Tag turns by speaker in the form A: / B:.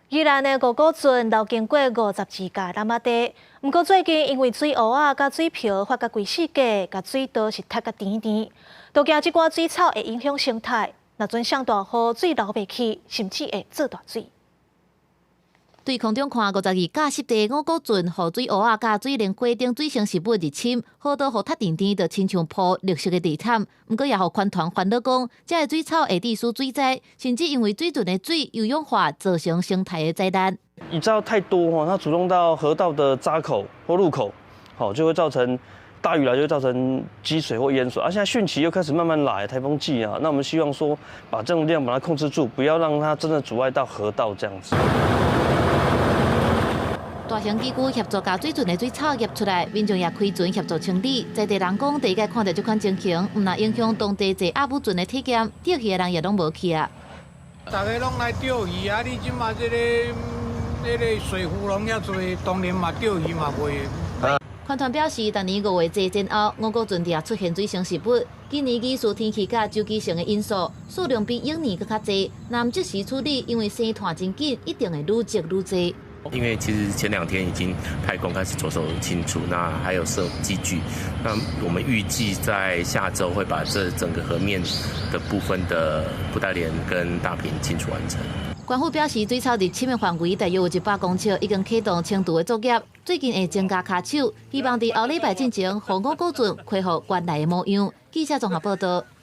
A: 宜兰的五股圳流经过52架南仔地，不过最近因为水污啊、甲水漂发甲规世界，甲水道是塌甲甜甜，都惊这寡水草会影响生态。若阵上大雨，水流袂去，甚至会做大水。
B: 对空中看52架湿地五股圳，雨水污啊甲水连过顶水生食物入侵，好多雨塌甜甜，就亲像铺绿色的地毯。不过也互环团烦恼讲，这个水草会致使水灾，甚至因为水圳的水有氧化，造成生态的灾难。
C: 雨罩太多它主动到河道的闸口或入口，就会造成大雨来就会造成积水或淹水。现在汛期又开始慢慢来，台风季啊，那我们希望说把这种量把它控制住，不要让它真的阻碍到河道这样子。
B: 大型机构协助把水圳的水草掖出来，民众也开船协助清理。在地人讲，第一个看到这款情形，唔若影响当地坐阿母圳的体验，钓鱼的人也拢无去啊。
D: 大家拢来钓鱼啊！你即马这个水库拢遐多，当然嘛钓鱼嘛袂。
B: 环团表示，逐年5月节前后，五股圳也出现水生食物。今年遇受天气甲周期性的因素，数量比往年更较侪。若唔及时处理，因为生团真紧，一定会愈积愈侪。
E: 因为其实前2天已经派工开始着手清除，那还有设机具，那我们预计在下周会把这整个河面的部分的布袋莲跟大坪清除完成。
B: 官府表示，水草入侵的范围大约有100公尺，已经启动清除的作业。最近会增加卡手，希望在后礼拜进前，互五股圳恢复原来的模样。记者综合报道。